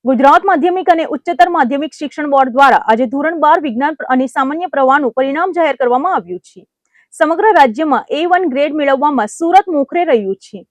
ગુજરાત માધ્યમિક અને ઉચ્ચતર માધ્યમિક શિક્ષણ બોર્ડ દ્વારા આજે ધોરણ 12 વિજ્ઞાન અને સામાન્ય પ્રવાહનું પરિણામ જાહેર કરવામાં આવ્યું છે। સમગ્ર રાજ્યમાં A1 ગ્રેડ મેળવવામાં સુરત મોખરે રહ્યું છે।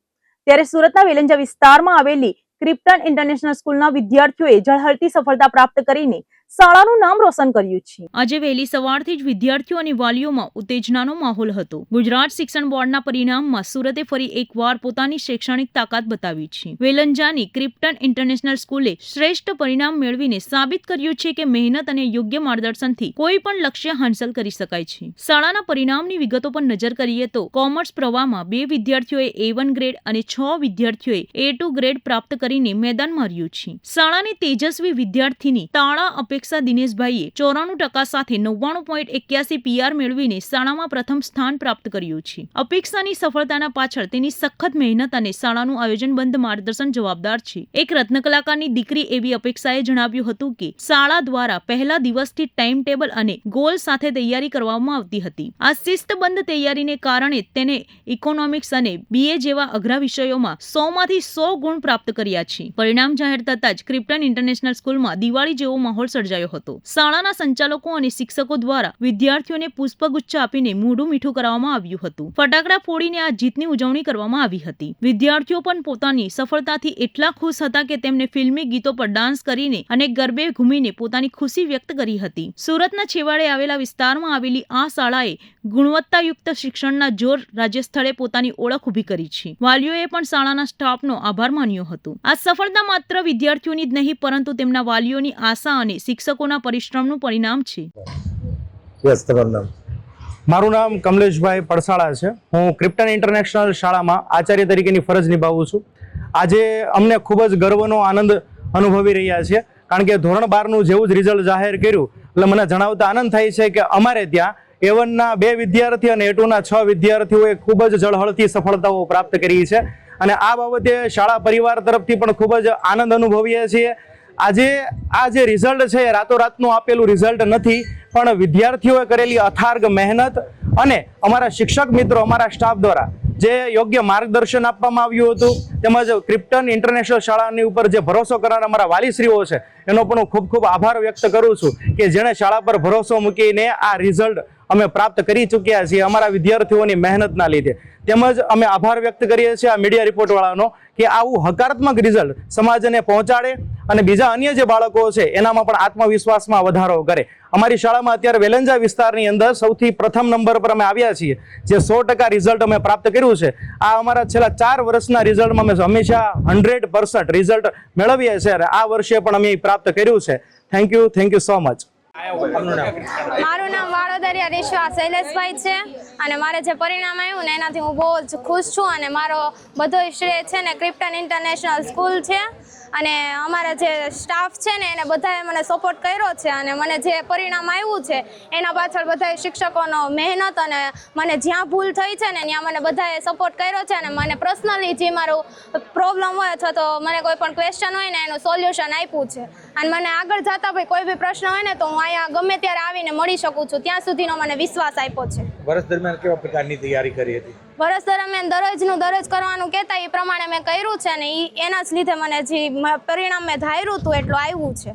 ત્યારે સુરતના વેલંજા વિસ્તારમાં આવેલી ક્રિપ્ટન ઇન્ટરનેશનલ સ્કૂલના વિદ્યાર્થીઓએ ઝળહળતી સફળતા પ્રાપ્ત કરીને શાળાનું નામ રોશન કર્યું છે। આજે વહેલી સવારથી જ વિદ્યાર્થીઓ અને વાલીઓમાં ઉત્તેજનાનો માહોલ હતો। ગુજરાત શિક્ષણ બોર્ડના પરિણામમાં સુરતે ફરી એકવાર પોતાની શૈક્ષણિક તાકાત બતાવી છે। વેલંજાની ક્રિપ્ટન ઇન્ટરનેશનલ સ્કૂલે શ્રેષ્ઠ પરિણામ મેળવીને સાબિત કર્યું છે કે મહેનત અને યોગ્ય માર્ગદર્શનથી કોઈ પણ લક્ષ્ય હાંસલ કરી શકાય છે। શાળાના પરિણામની વિગતો પર નજર કરીએ તો કોમર્સ પ્રવાહમાં 2 વિદ્યાર્થીઓએ A1 ગ્રેડ અને 6 વિદ્યાર્થીઓએ A2 ગ્રેડ પ્રાપ્ત કરીને મેદાન માર્યું છે। શાળાની તેજસ્વી વિદ્યાર્થીની તાળા અપેક્ષા દિનેશભાઈએ 94% સાથે 99.81 PR મેળવીને શાળામાં પ્રથમ સ્થાન પ્રાપ્ત કર્યું છે। અપેક્ષાની સફળતાના પાછળ તેની સખત મહેનત અને શાળાનું આયોજનબદ્ધ માર્ગદર્શન જવાબદાર છે। એક રત્ન કલાકારની દીકરી એવી અપેક્ષાએ જણાવ્યું હતું કે શાળા દ્વારા પહેલા દિવસથી ટાઈમ ટેબલ અને ગોલ સાથે તૈયારી કરવામાં આવતી હતી। આ શિસ્તબદ્ધ તૈયારીને કારણે તેને ઇકોનોમિક્સ અને BA જેવા અઘરા વિષયોમાં 100માંથી 100 ગુણ પ્રાપ્ત કર્યા છે। પરિણામ જાહેર થતાં જ ક્રિપ્ટન ઇન્ટરનેશનલ સ્કૂલમાં દિવાળી જેવો માહોલ સર્જાયો હતો। શાળાના સંચાલકો અને શિક્ષકો દ્વારા વિદ્યાર્થીઓને પુષ્પગુચ્છ આપીને મોઢું મીઠું કરવામાં આવ્યું હતું। ફટાકડા ફોડીને આ જીતની ઉજવણી કરવામાં આવી હતી। વિદ્યાર્થીઓ પણ પોતાની સફળતાથી એટલા ખુશ હતા કે તેમને ફિલ્મી ગીતો પર ડાન્સ કરીને અને ગરબે ઘૂમીને પોતાની ખુશી વ્યક્ત કરી હતી। સુરતના છેવાડે આવેલા વિસ્તારમાં આવેલી આ શાળાએ ગુણવત્તાયુક્ત શિક્ષણના જોર રાજ્ય સ્થળે પોતાની ઓળખ ઊભી કરી છે। વાલીઓએ પણ શાળાના સ્ટાફનો આભાર માન્યો હતો। આ સફળતા માત્ર વિદ્યાર્થીઓની જ નહીં પરંતુ તેમના વાલીઓની આશા અને શિક્ષકોના પરિશ્રમનું પરિણામ છે। મારું નામ કમલેશભાઈ પડસાળા છે। હું ક્રિપ્ટન ઇન્ટરનેશનલ શાળામાં આચાર્ય તરીકેની ફરજ નિભાવું છું। આજે અમને ખૂબ જ ગર્વનો આનંદ અનુભવી રહ્યા છીએ, કારણ કે ધોરણ 12નું જેવું જ રિઝલ્ટ જાહેર કર્યું એટલે મને જણાવતા આનંદ થાય છે કે અમારે ત્યાં A1ના 2 વિદ્યાર્થી અને A2ના 6 વિદ્યાર્થીઓએ ખૂબ જ ઝળહળતી સફળતાઓ પ્રાપ્ત કરી છે અને આ બાબતે શાળા પરિવાર તરફથી પણ ખૂબ જ આનંદ અનુભવીએ છીએ। આજે આ જે રિઝલ્ટ છે એ રાતોરાતનું આપેલું રિઝલ્ટ નથી, પણ વિદ્યાર્થીઓએ કરેલી અથાર્ગ મહેનત અને અમારા શિક્ષક મિત્રો, અમારા સ્ટાફ દ્વારા જે યોગ્ય માર્ગદર્શન આપવામાં આવ્યું હતું, તેમજ ક્રિપ્ટન ઇન્ટરનેશનલ શાળાની ઉપર જે ભરોસો કરનાર અમારા વાલીશ્રીઓ છે એનો પણ હું ખૂબ ખૂબ આભાર વ્યક્ત કરું છું કે જેણે શાળા પર ભરોસો મૂકીને આ રિઝલ્ટ અમે પ્રાપ્ત કરી ચૂક્યા છીએ અમારા વિદ્યાર્થીઓની મહેનતના લીધે। તેમજ અમે આભાર વ્યક્ત કરીએ છીએ આ મીડિયા રિપોર્ટવાળાનો કે આવું હકારાત્મક રિઝલ્ટ સમાજને પહોંચાડે અને બીજા અન્ય જે બાળકો છે એનામાં પણ આત્મવિશ્વાસમાં વધારો કરે। અમારી શાળામાં અત્યારે વેલંજા વિસ્તારની અંદર સૌથી પ્રથમ નંબર પર અમે આવ્યા છીએ, જે 100% રિઝલ્ટ અમે પ્રાપ્ત કર્યું છે। આ અમારા છેલ્લા 4 વર્ષના રિઝલ્ટમાં અમે હંમેશા 100% રિઝલ્ટ મેળવીએ છીએ અને આ વર્ષે પણ અમે પ્રાપ્ત કર્યું છે। Thank you so much. મારું નામ વાડોદરિયા રેશવા શૈલેષભાઈ છે અને મારે જે પરિણામ આવ્યું ને એનાથી હું બહુ જ ખુશ છું અને મારો બધો શ્રેય છે ને ક્રિપ્ટન ઇન્ટરનેશનલ સ્કૂલ છે અને અમારા જે સ્ટાફ છે ને એને બધાએ મને સપોર્ટ કર્યો છે અને મને જે પરિણામ આવ્યું છે એના પાછળ બધાએ શિક્ષકોનો મહેનત અને મને જ્યાં ભૂલ થઈ છે ને ત્યાં મને બધાએ સપોર્ટ કર્યો છે અને મને પર્સનલી જે મારું પ્રોબ્લેમ હોય અથવા તો મને કોઈ પણ ક્વેશ્ચન હોય ને એનું સોલ્યુશન આપ્યું છે અને મને આગળ જતા ભાઈ કોઈ બી પ્રશ્ન હોય ને તો હું અહીંયા ગમે ત્યારે આવીને મળી શકું છું, ત્યાં સુધીનો મને વિશ્વાસ આપ્યો છે। વર્ષ દરમિયાન કેવા પ્રકારની તૈયારી કરી હતી? વર્ષ દરમિયાન દરરોજ કરવાનું કહેતા એ પ્રમાણે મેં કર્યું છે ને એના જ લીધે મને જે પરિણામ મેં ધાર્યું હતું એટલું આવ્યું છે।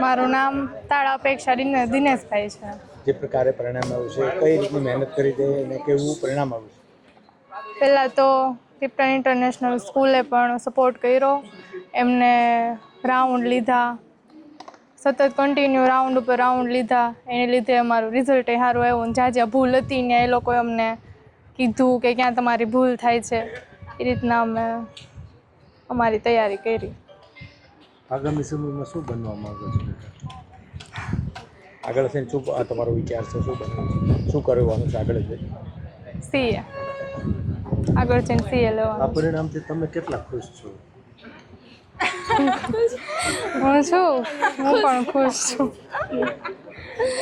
મારું નામ તાળા અપેક્ષા દિનેશભાઈ છે। જે પ્રકારે પરિણામ આવ્યું છે, કઈ રીતની મહેનત કરી છે અને કેવું પરિણામ આવ્યું છે? પહેલાં તો ક્રિપ્ટન ઇન્ટરનેશનલ સ્કૂલે પણ સપોર્ટ કર્યો, એમને રાઉન્ડ લીધા, સતત કન્ટિન્યુ રાઉન્ડ ઉપર રાઉન્ડ લીધા, એને લીધે અમારું રિઝલ્ટ એ સારું આવ્યું। જ્યાં જ્યાં ભૂલ હતી ને એ લોકોએ અમને કીધું કે ક્યાં તમારી ભૂલ થાય છે, એ રીતના અમે અમારી તૈયારી કરી। આગામી સમયમાં શું બનવા માંગો છો? આગળ થઈને શું તમારો વિચાર છે? શું બનવાનું, શું કરવાનું છે આગળ જઈને? CA આગળ જઈને CA આ લેવાનું। પરિણામથી તમે કેટલા ખુશ છો? હું પણ ખુશ છું।